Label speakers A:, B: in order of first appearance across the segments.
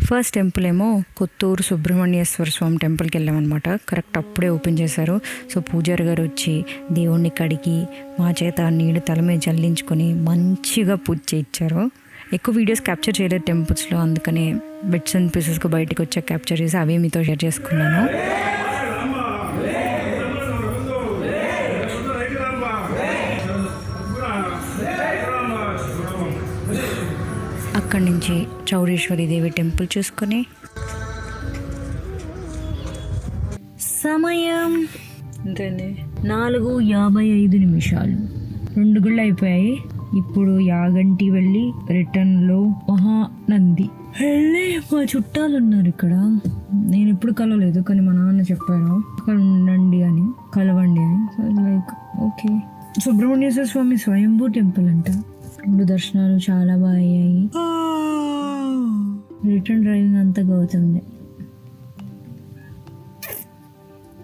A: First temple ఏమో కొత్తూరు సుబ్రహ్మణ్యేశ్వర స్వామి టెంపుల్కి వెళ్ళామన్నమాట. కరెక్ట్ అప్పుడే ఓపెన్ చేశారు. సో పూజారి గారు వచ్చి దేవుణ్ణి కడిగి మా చేత నీళ్ళు తల మీద జల్లించుకొని మంచిగా పూజ చేయించారు. ఎక్కువ వీడియోస్ క్యాప్చర్ చేయలేదు టెంపుల్స్లో, అందుకని బిట్స్ అండ్ పీసెస్గా బయటకు వచ్చాక క్యాప్చర్ చేసి అవి మీతో షేర్ చేసుకున్నాను. అక్కడి నుంచి చౌడేశ్వరి దేవి టెంపుల్ చూసుకొని సమయం అంతేండి 4:55. 2 గుళ్ళు అయిపోయాయి. ఇప్పుడు యాగంటి వెళ్ళి రిటర్న్లో మహానంది వెళ్ళి మా చుట్టాలు ఉన్నారు ఇక్కడ. నేను ఎప్పుడు కలవలేదు, కానీ మా నాన్న చెప్పారు అక్కడ ఉండండి అని, కలవండి అని. So like okay. Subrahmanyeswara Swamy Swayambhu temple అంట. 2 దర్శనాలు చాలా బాగా అయ్యాయి. రిటర్న్ డ్రైవింగ్ అంతగా అవుతుంది.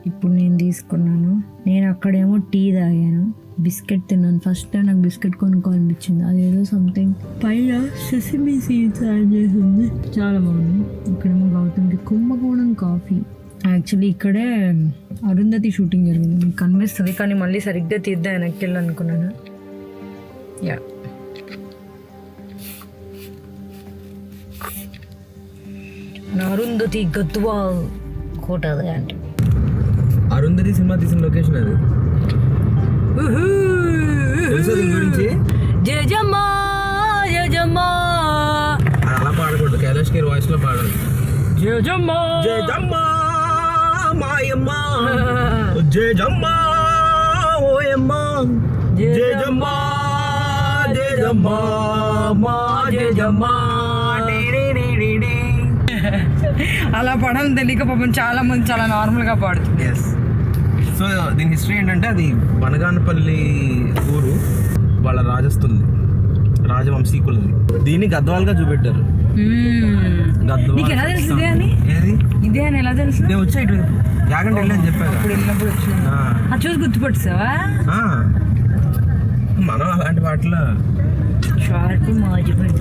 A: ఇప్పుడు నేను తీసుకున్నాను. నేను అక్కడేమో టీ తాగాను, బిస్కెట్ తిన్నాను. ఫస్ట్ టైం నాకు బిస్కెట్ కొనుక్కోవాలనిపించింది. అదేదో సంథింగ్ పైన సెసమీ సీడ్స్ యాడ్ చేసింది, చాలా బాగుంది. ఇక్కడేమో గౌతమ్కి కుంభకోణం కాఫీ. యాక్చువల్లీ ఇక్కడే అరుంధతి షూటింగ్ జరిగింది, మీకు కనిపిస్తుంది, కానీ మళ్ళీ సరిగ్గా తీద్దాం వెనక్కి వెళ్ళాలనుకున్నాను. యా అరుంధతి గద్వాల్ కోట అంటే
B: అరుంధతి సినిమా తీసిన లొకేషన్ అది. గురించి
A: జయజమ్మా జయజమ్మా
B: అలా పాడకూడదు, కైలాష్ కేర్ వాయిస్ లో పాడాలి.
A: జయజమ్మా
B: జయజమ్మా మాయమ్మా జయజమ్మా ఓయమ్మా జయజమ్మా జయజమ్మా మా జయజమ్మా.
A: అలా పడాలని తెలియక పాపం చాలా మంది చాలా నార్మల్గా పాడుతుంది.
B: సో దీని హిస్టరీ ఏంటంటే, అది బనగానపల్లి ఊరు, వాళ్ళ రాజస్తుంది, రాజవంశీకులది. దీన్ని గద్వాల్గా చూపెట్టారు.
A: నీకు ఎలా తెలుసు ఇదే అని?
B: ఏది
A: ఇదే అని ఎలా తెలుసు?
B: నేను వచ్చా ఇటు యాగంటి వెళ్ళని చెప్పాను.
A: ఇప్పుడు వెళ్ళినప్పుడు వచ్చిన అది చూసి గుర్తుపట్టావా?
B: మనం అలాంటి వాటిలో
A: షార్ప్ మాజిపడి.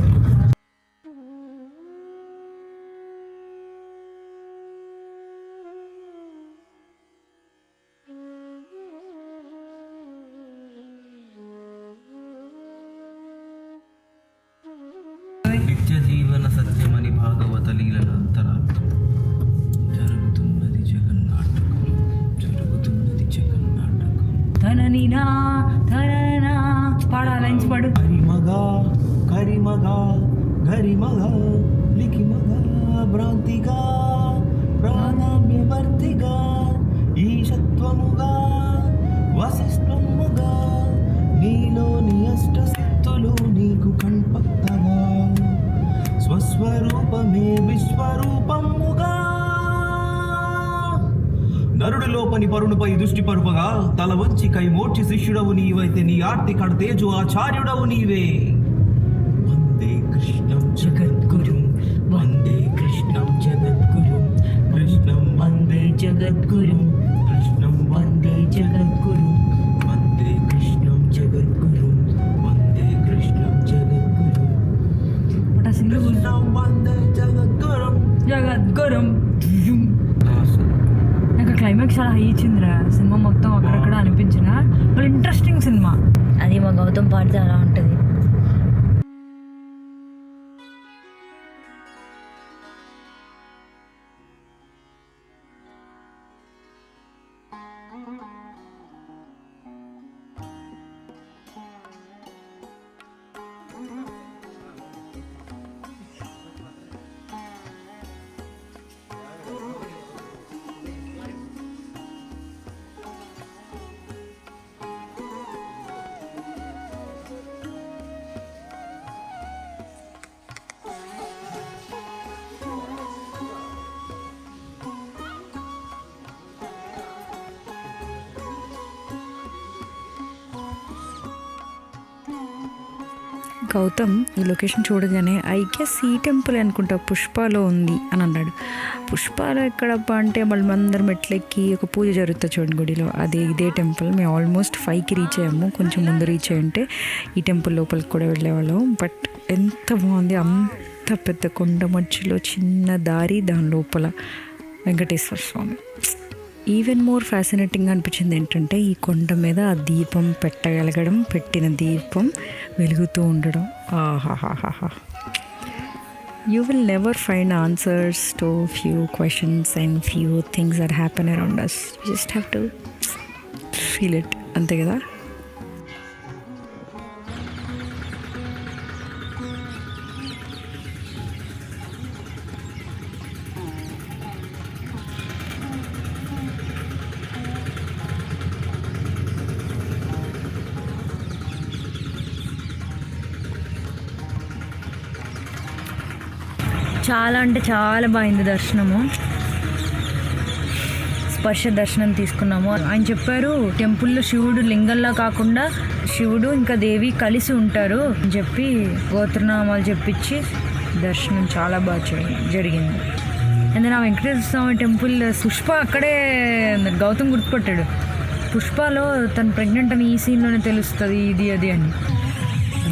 B: నిత్య జీవన సత్యమని భాగవత లీలల అంతరార్థం జరుగుతున్నది జగన్నాటకం, జరుగుతున్నది జగన్నాటకం.
A: తననినా తననా పాడాలని పాడు.
B: కరిమగా కరిమగా గరిమగా లిఖిమగా భ్రాంతిగా ప్రాణాభ్యవర్తిగా ఈశత్వముగా వశిష్ఠముగా నీలోని అష్టశక్తులు నీకు కణ్పక్తగా స్వస్వరూపమే విశ్వరూపముగా నరుడు లోపని పరునిపై దృష్టి పరుపగా తల వంచి కై మోర్చి శిష్యుడవు నీవైతే నీ ఆర్తి కడతేజు ఆచార్యుడవు నీవే. వందే కృష్ణం జగద్గురు వందే కృష్ణం జగద్గురు కృష్ణం వందే జగద్గురు కృష్ణం వందే జగద్గురు వందే కృష్ణం జగద్గురు వందే కృష్ణం జగద్గురు కృష్ణం వందే జగద్గురం
A: జగద్గురం. నాకు క్లైమాక్స్ చాలా హై ఇచ్చిందిరా. సినిమా మొత్తం అక్కడక్కడ అనిపించిన వాళ్ళు ఇంట్రెస్టింగ్ సినిమా. అది మా గౌతమ్ పాడితే అలా ఉంటుంది. గౌతమ్ ఈ లొకేషన్ చూడగానే ఐ గెస్ ఈ టెంపుల్ అనుకుంటా, పుష్పలో ఉంది అని అన్నాడు. పుష్పలో ఎక్కడబ్బా అంటే మళ్ళీ అందరం మెట్లెక్కి ఒక పూజ జరుగుతుంది చూడండి గుడిలో, అదే ఇదే టెంపుల్. మేము ఆల్మోస్ట్ 5కి రీచ్ అయ్యాము, కొంచెం ముందు రీచ్ అయ్యి ఉంటే ఈ టెంపుల్ లోపలికి కూడా వెళ్ళేవాళ్ళం. బట్ ఎంత బాగుంది, అంత పెద్ద కొండ మధ్యలో చిన్న దారి, దాని లోపల వెంకటేశ్వర స్వామి. ఈవెన్ మోర్ ఫ్యాసినేటింగ్ అనిపించింది ఏంటంటే ఈ కొండ మీద ఆ దీపం పెట్టగలగడం, పెట్టిన దీపం వెలుగుతూ ఉండడం. ఆహాహాహా. You will never find answers to few questions and few things that happen around us. You just have to feel it. అంతే కదా. చాలా అంటే చాలా బాగుంది దర్శనము. స్పర్శ దర్శనం తీసుకున్నాము. ఆయన చెప్పారు టెంపుల్లో శివుడు లింగంలా కాకుండా శివుడు ఇంకా దేవి కలిసి ఉంటారు అని చెప్పి గోత్రనామాలు చెప్పించి దర్శనం చాలా బాగా జరిగింది. అండ్ నా వెంకటేశ్వర స్వామి టెంపుల్ పుష్ప అక్కడే గౌతమ్ గుర్తుపట్టాడు. పుష్పలో తను ప్రెగ్నెంట్ అని ఈ సీన్లోనే తెలుస్తుంది ఇది అది అని.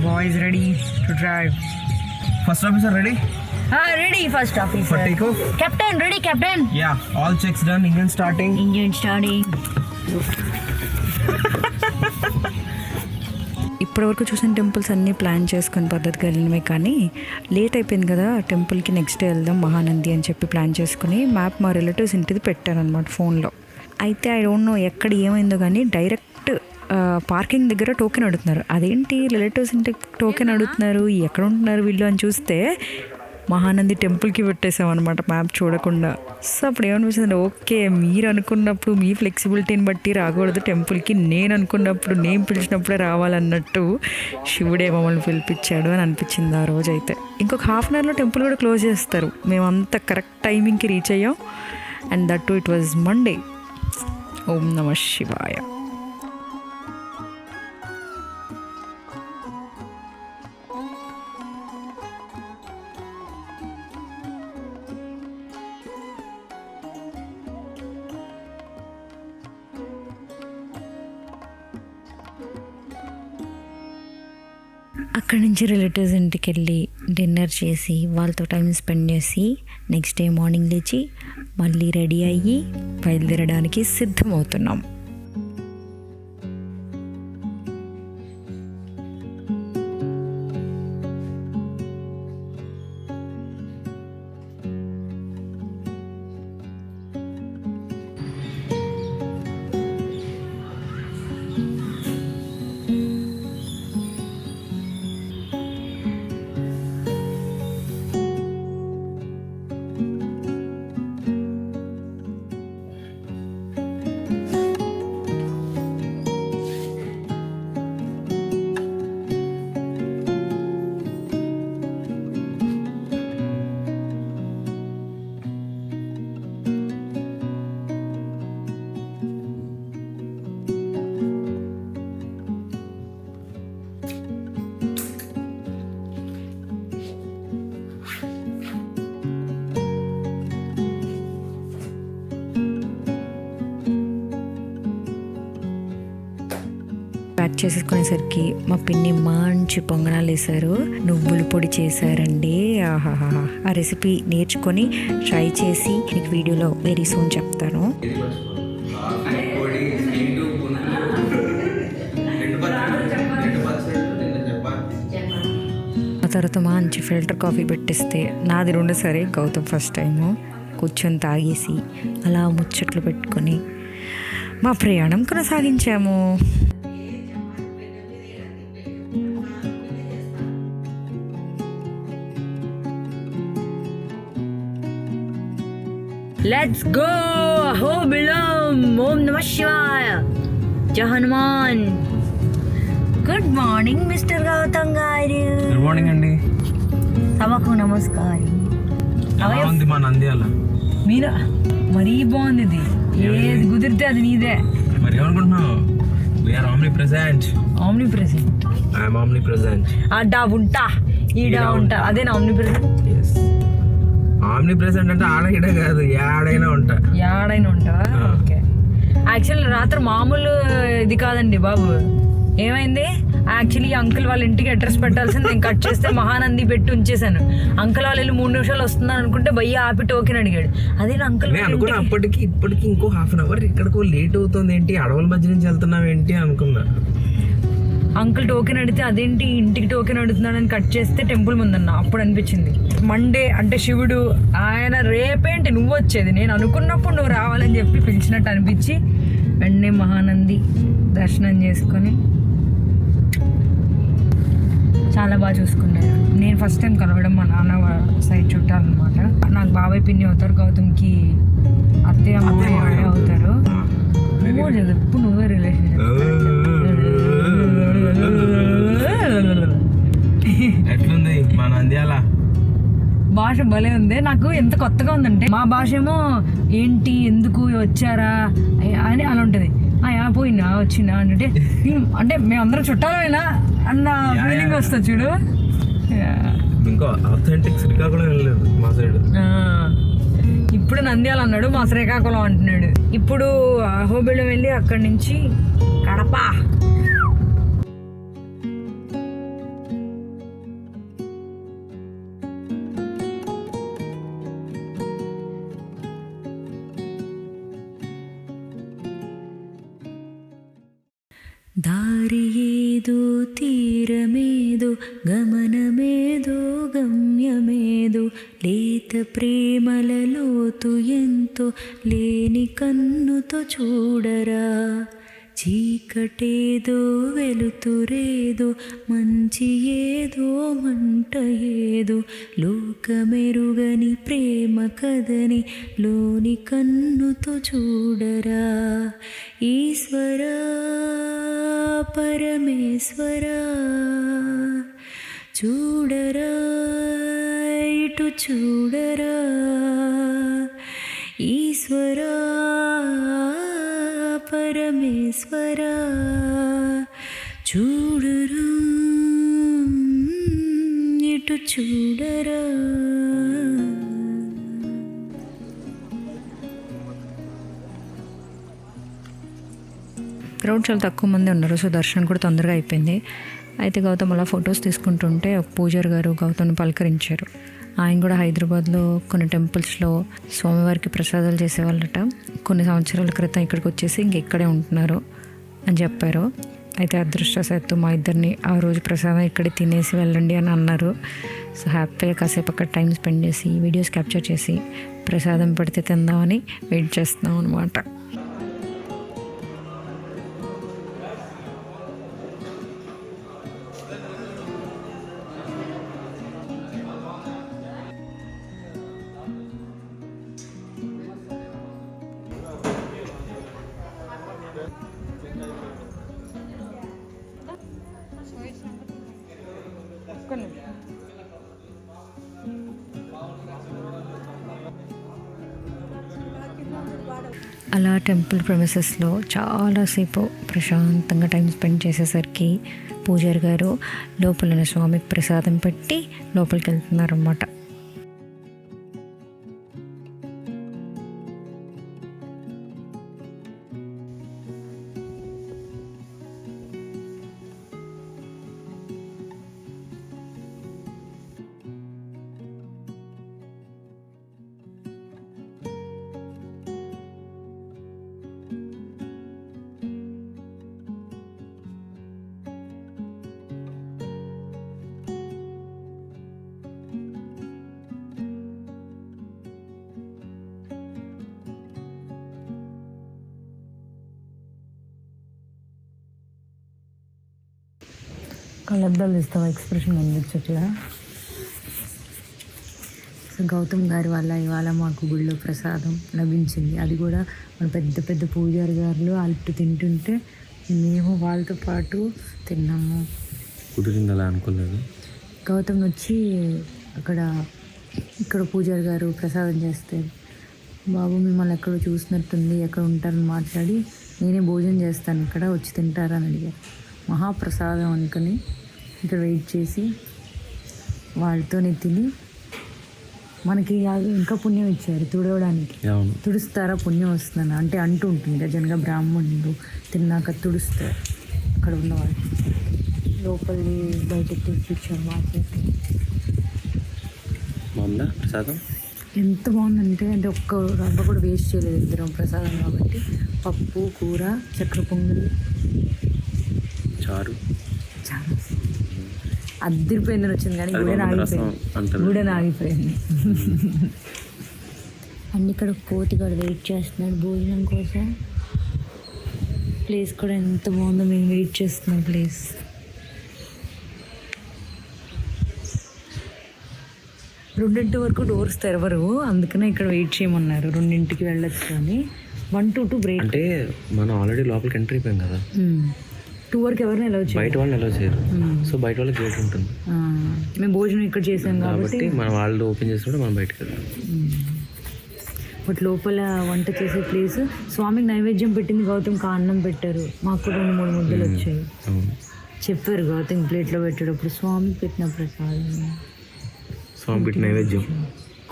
A: Boys ready to drive.
B: First officer ready?
A: Ready, first officer.
B: For takeoff?
A: Captain, ready, Captain?
B: Yeah, all checks done. Engine starting.
A: ఇప్పటివరకు చూసిన టెంపుల్స్ అన్నీ ప్లాన్ చేసుకుని పద్ధతిగా వెళ్ళినవే, కానీ లేట్ అయిపోయింది కదా టెంపుల్కి. నెక్స్ట్ డే వెళ్దాం మహానంది అని చెప్పి ప్లాన్ చేసుకుని మ్యాప్ మా రిలేటివ్స్ ఇంటిది పెట్టారనమాట ఫోన్లో. అయితే ఐ డోంట్ నో ఎక్కడ ఏమైందో కానీ డైరెక్ట్ పార్కింగ్ దగ్గర టోకెన్ అడుగుతున్నారు. అదేంటి రిలేటివ్స్ ఇంటికి టోకెన్ అడుగుతున్నారు, ఎక్కడ ఉంటున్నారు వీళ్ళు అని చూస్తే మహానంది టెంపుల్కి పెట్టేసామన్నమాట మ్యాప్ చూడకుండా. సో అప్పుడు ఏమనిపిస్తుంది, ఓకే మీరు అనుకున్నప్పుడు మీ ఫ్లెక్సిబిలిటీని బట్టి రాకూడదు టెంపుల్కి, నేను అనుకున్నప్పుడు నేను పిలిచినప్పుడే రావాలన్నట్టు శివుడే మమ్మల్ని పిలిపించాడు అని అనిపించింది ఆ రోజు. అయితే ఇంకొక హాఫ్ అన్ అవర్లో టెంపుల్ కూడా క్లోజ్ చేస్తారు. మేమంతా కరెక్ట్ టైమింగ్కి రీచ్ అయ్యాం. And that too it was Monday. ఓం నమ శివాయ. అక్కడి నుంచి రిలేటివ్స్ ఇంటికి వెళ్ళి డిన్నర్ చేసి వాళ్ళతో టైం స్పెండ్ చేసి నెక్స్ట్ డే మార్నింగ్ లేచి మళ్ళీ రెడీ అయ్యి బయలుదేరడానికి సిద్ధమవుతున్నాం. ప్యాక్ చేసేసుకునేసరికి మా పిన్ని మంచి పొంగనాలు వేశారు, నువ్వుల పొడి చేశారండి. ఆహాహా. ఆ రెసిపీ నేర్చుకొని ట్రై చేసి మీకు వీడియోలో వెరీ సూన్ చెప్తాను. ఆ తర్వాత మంచి ఫిల్టర్ కాఫీ పెట్టిస్తే నాది రెండోసారి, గౌతమ్ ఫస్ట్ టైము. కూర్చొని తాగేసి అలా ముచ్చట్లు పెట్టుకొని మా ప్రయాణం కొనసాగించాము. Let's go! Aho Bilam! Om Namah Shivaya! Jai Hanuman! Good morning, Mr. Gautam garu.
B: Good morning అండి.
A: సభకు నమస్కారం.
B: ఎలా ఉంది మా నంద్యాల?
A: మీరా మరీ బాగుంది ఇది. ఏది కుదిరితే అది నీదే.
B: మరి ఏమనుకుంటున్నావు? We are omnipresent.
A: Omnipresent.
B: I am omnipresent.
A: ఆడా ఉంటా ఈడా ఉంటా అదేనా omnipresent?
B: Yes. omnipresent అంటే ఆడైనా కాదు, యాడైనా ఉంటా.
A: యాడైనా ఉంటావా? ఓకే. యాక్చువల్ రాత్రి మామూలు ఇది కాదండి బాబు. ఏమైంది, యాక్చువల్లీ అంకుల్ వాళ్ళ ఇంటికి అడ్రస్ పెట్టాల్సింది నేను కట్ చేస్తే మహానంది పెట్టి ఉంచేసాను. అంకుల్ వాళ్ళు వెళ్ళి 3 నిమిషాలు వస్తున్నారు అనుకుంటే భయ్య ఆపి టోకెన్ అడిగాడు. అదే అంకుల్
B: అనుకున్నా అప్పటికి ఇప్పటికి ఇంకో హాఫ్ అన్ అవర్ ఇక్కడికో లేట్ అవుతుంది ఏంటి, అడవుల మధ్య నుంచి వెళ్తున్నావు ఏంటి అనుకున్నా.
A: అంకుల్ టోకెన్ అడిగితే అదేంటి ఇంటికి టోకెన్ అడుగుతున్నాడని కట్ చేస్తే టెంపుల్ ముందన్న. అప్పుడు అనిపించింది మండే అంటే శివుడు ఆయన రేపేంటి నువ్వు వచ్చేది, నేను అనుకున్నప్పుడు నువ్వు రావాలని చెప్పి పిలిచినట్టు అనిపించి వెంటనే మహానంది దర్శనం చేసుకొని చాలా బాగా చూసుకున్నారు. నేను ఫస్ట్ టైం కలవడం మా నాన్న సైడ్ చుట్టాలన్నమాట. నాకు బాబాయ్ పిన్ని అవుతారు, గౌతమ్కి అత్తయ్య అమ్మాయి అవుతారు. ఎప్పుడు నువ్వే రిలేషన్షిప్.
B: ఎట్లుంది మా నంద్యాల
A: భాష భలే ఉంది. నాకు ఎంత కొత్తగా ఉందంటే మా భాష ఏమో ఏంటి ఎందుకు వచ్చారా అని అలా ఉంటుంది. పోయినా వచ్చినా అంటే అంటే మేమందరం చుట్టాలైనా అన్న ఫీలింగ్ వస్తుంది చూడు.
B: ఇంకో అథెంటిక్ శ్రీకాకుళం వెళ్ళలేదు మా సైడ్.
A: ఇప్పుడు నంద్యాల అన్నాడు, మా శ్రీకాకుళం అంటున్నాడు. ఇప్పుడు అహోబిళం వెళ్ళి అక్కడి నుంచి కడప. దారి ఏదో తీరమేదో గమనమేదో గమ్యమేదో లేత ప్రేమల లోతు ఎంతో లేని కన్నుతో చూడరా. చీకటేదో వెలుతురేదో మంచి ఏదో మంట ఏదో లోకమెరుగని ప్రేమ కదని లోని కన్నుతో చూడరా. ఈశ్వరా పరమేశ్వరా చూడరా ఇటు చూడరా. ఈశ్వరా పరమేశ్వరా చూడరా ఇటు చూడరా. క్రౌడ్ చాలా తక్కువ మంది ఉన్నారు, సో దర్శనం కూడా తొందరగా అయిపోయింది. అయితే గౌతమ్ అలా ఫొటోస్ తీసుకుంటుంటే ఒక పూజారి గారు గౌతమ్ని పలకరించారు. ఆయన కూడా హైదరాబాద్లో కొన్ని టెంపుల్స్లో స్వామివారికి ప్రసాదాలు చేసేవాళ్ళట. కొన్ని సంవత్సరాల క్రితం ఇక్కడికి వచ్చేసి ఇక్కడే ఉంటున్నారు అని చెప్పారు. అయితే అదృష్టవశాత్తు మా ఇద్దరిని ఆ రోజు ప్రసాదం ఇక్కడే తినేసి వెళ్ళండి అని అన్నారు. సో హ్యాపీగా కాసేపు అక్కడ టైం స్పెండ్ చేసి వీడియోస్ క్యాప్చర్ చేసి ప్రసాదం పెడితే తిందామని వెయిట్ చేస్తున్నాం అనమాట. అలా టెంపుల్ ప్రెమిసెస్లో చాలాసేపు ప్రశాంతంగా టైం స్పెండ్ చేసేసరికి పూజారి గారు లోపల స్వామికి ప్రసాదం పెట్టి లోపలికి వెళ్తున్నారన్నమాట. కళ్ళద్దాలు ఇస్తావా, ఎక్స్ప్రెషన్ కనిపించట్లా. సో గౌతమ్ గారి వల్ల ఇవాళ మాకు గుళ్ళో ప్రసాదం లభించింది. అది కూడా మన పెద్ద పెద్ద పూజారి గారులు అల్టు తింటుంటే మేము వాళ్ళతో పాటు తిన్నాము.
B: కుదిరింది అలా అనుకోలేదు.
A: గౌతమ్ వచ్చి ఇక్కడ పూజారి గారు ప్రసాదం చేస్తే బాబు మిమ్మల్ని ఎక్కడో చూసినట్టుంది, ఎక్కడ ఉంటారని మాట్లాడి నేనే భోజనం చేస్తాను ఇక్కడ వచ్చి తింటారని అడిగారు. మహాప్రసాదం అనుకుని ఇక్కడ వెయిట్ చేసి వాళ్ళతోనే తిని మనకి ఇంకా పుణ్యం ఇచ్చారు తుడవడానికి. తుడుస్తారా పుణ్యం వస్తుందని అంటే అంటూ ఉంటుంది. జనగా బ్రాహ్మణులు తిన్నాక తుడుస్తారు అక్కడ ఉన్నవాళ్ళు. లోపలి బయటకు తెప్పించాం మార్కెట్.
B: బాగుందా ప్రసాదం?
A: ఎంత బాగుందంటే అంటే ఒక్క రవ్వ కూడా వేస్ట్ చేయలేదు ఇద్దరం ప్రసాదం కాబట్టి. పప్పు, కూర, చక్కెర పొంగల్,
B: చారు
A: చాలా అద్దరిపోయిందని వచ్చింది కానీ గుడె ఆగిపోయింది. అండ్ ఇక్కడ కోతి కూడా వెయిట్ చేస్తున్నాడు భోజనం కోసం. ప్లేస్ కూడా ఎంత బాగుందో, మేము వెయిట్ చేస్తున్నాం ప్లేస్. రెండింటి వరకు డోర్స్ తెరవరు, అందుకనే ఇక్కడ వెయిట్ చేయమన్నారు. 2ంటికి వెళ్ళొచ్చు కానీ 1 to 2 బ్రేక్.
B: అంటే మనం ఆల్రెడీ లోపలికి ఎంటర్ అయిపోయాం కదా,
A: 2 వరకు ఎవరిని ఎలా వచ్చారు,
B: బయట వాళ్ళని ఎలా చేయరు. సో బయట వాళ్ళకి గేట్ ఉంటుంది.
A: మేము భోజనం ఇక్కడ చేసాం కాబట్టి
B: మన వాళ్ళు ఓపెన్ చేస్తుంటే మనం బయటకు వెళ్తాం.
A: బట్ లోపల వంట చేసే ప్లేస్. స్వామికి నైవేద్యం పెట్టింది గౌతమ్, అన్నం పెట్టారు. మాకు కూడా 2-3 ముద్దలు వచ్చాయి. చెప్పారు గౌతమ్ ప్లేట్లో పెట్టేటప్పుడు స్వామికి పెట్టిన ప్రసాదం,
B: స్వామి పెట్టిన నైవేద్యం.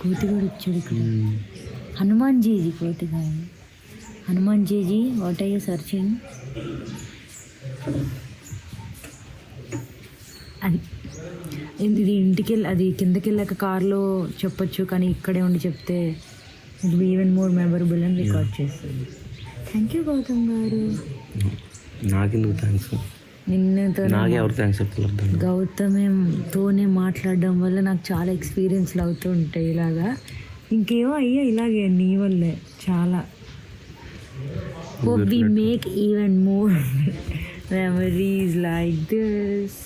A: కోతి కూడా ఇచ్చాడు ఇక్కడ. హనుమాన్ జీజీ కోతి కాదు, హనుమాన్ జీజీ. What are you searching? అది ఇది ఇంటికి వెళ్ళి, అది కిందకి వెళ్ళాక కార్లో చెప్పొచ్చు, కానీ ఇక్కడే ఉండి చెప్తే it be even more memorable అని రికార్డ్ చేస్తుంది. థ్యాంక్ యూ గౌతమ్ గారు.
B: నాకెందుకు థ్యాంక్స్,
A: నిన్నతో
B: నాకే ఎవరు థ్యాంక్స్ చెప్తారు.
A: గౌతమ్తోనే మాట్లాడడం వల్ల నాకు చాలా ఎక్స్పీరియన్స్లు అవుతూ ఉంటాయి ఇలాగా. ఇంకేమో అయ్యా ఇలాగే నీ వల్లే చాలా. Hope we make even more memories like this.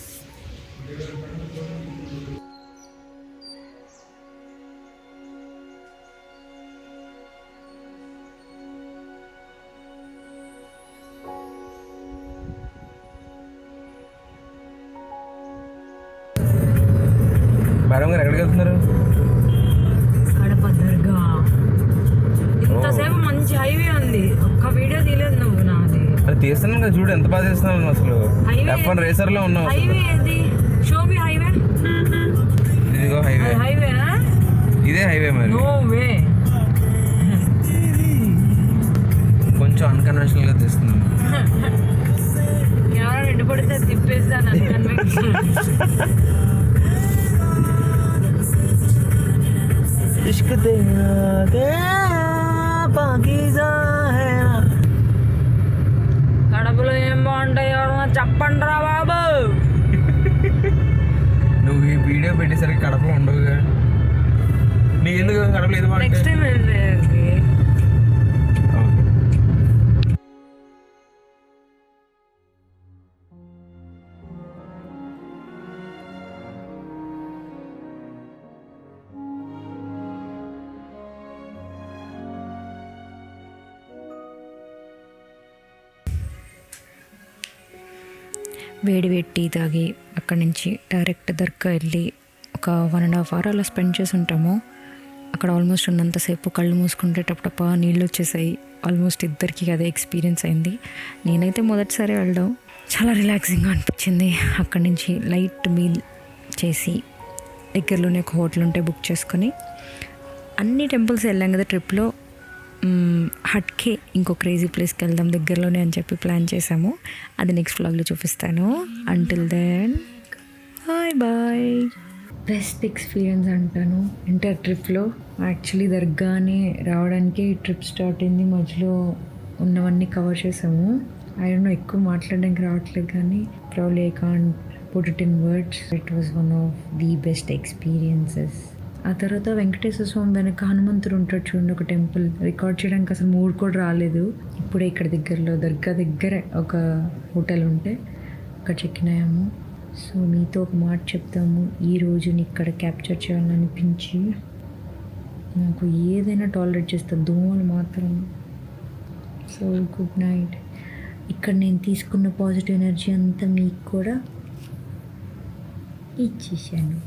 B: Madam గారు ఎక్కడికి వెళ్తున్నారు?
A: కడప దర్గా. ఇంతసేపు మంచి హైవే ఉంది, ఒక్క వీడియో తీయలేదు నువ్వు నాది.
B: అది తీస్తున్నాను కదా, చూడు ఎంత బాగా చేస్తున్నాను అసలు. F1 రేసర్ లో ఉన్నావు.
A: హైవే ఏది? Show me highway.
B: ఇదిగో హైవే.
A: హైవేనా?
B: ఇదే హైవే మరి.
A: No way.
B: కొంచెం అన్కన్వెన్షనల్ గా తీస్తున్నాను.
A: ఎవరైనా ఎండు పడితే తిప్పేస్తాను అన్కన్వెన్షనల్.
B: इश्क तेरा पाकीज़ा है.
A: కడపలో ఏం బాగుంటాయి ఎవరన్నా చెప్పండి రా బాబు.
B: నువ్వు ఈ వీడియో పెట్టేసరికి కడపలో ఉండవుగా. నీకు ఎందుకు కడపలో ఏది బాగుంటుంది?
A: నెక్స్ట్ టైం వేడి టీ తాగి అక్కడి నుంచి డైరెక్ట్ దర్గా వెళ్ళి ఒక 1.5 hour అలా స్పెండ్ చేసి ఉంటాము. అక్కడ ఆల్మోస్ట్ ఉన్నంతసేపు కళ్ళు మూసుకుంటే టపటపా నీళ్ళు వచ్చేసాయి. ఆల్మోస్ట్ ఇద్దరికి అదే ఎక్స్పీరియన్స్ అయింది. నేనైతే మొదటిసారి వెళ్ళడం చాలా రిలాక్సింగ్గా అనిపించింది. అక్కడి నుంచి లైట్ మీల్ చేసి దగ్గరలోనే ఒక హోటల్ ఉంటే బుక్ చేసుకొని అన్ని టెంపుల్స్ వెళ్ళాం కదా ట్రిప్లో. హట్కే ఇంకో క్రేజీ ప్లేస్కి వెళ్దాం దగ్గరలోనే అని చెప్పి ప్లాన్ చేసాము. అది నెక్స్ట్ వ్లాగ్లో చూపిస్తాను. Until then bye bye. Best experience అంటాను ఎంటైర్ ట్రిప్లో. యాక్చువల్లీ దర్గానే రావడానికి ట్రిప్ స్టార్ట్ అయింది, మధ్యలో ఉన్నవన్నీ కవర్ చేసాము. ఐ డోంట్ నో, ఎక్కువ మాట్లాడడానికి రావట్లేదు కానీ probably I can't put it in words. It was one of the best experiences. ఆ తర్వాత వెంకటేశ్వర స్వామి వెనక హనుమంతుడు ఉంటాడు చూడండి, ఒక టెంపుల్. రికార్డ్ చేయడానికి అసలు మూడ్ కూడా రాలేదు. ఇప్పుడే ఇక్కడ దగ్గరలో దర్గా దగ్గరే ఒక హోటల్ ఉంటే అక్కడ చెక్ ఇన్ అయ్యాము. సో మీతో ఒక మాట చెప్తాము, ఈ రోజుని ఇక్కడ క్యాప్చర్ చేయాలనిపించి నాకు ఏదైనా టాలరేట్ చేస్తాను, దోమలు మాత్రం. So good night. ఇక్కడ నేను తీసుకున్న పాజిటివ్ ఎనర్జీ అంతా మీకు కూడా ఇచ్చేసాను.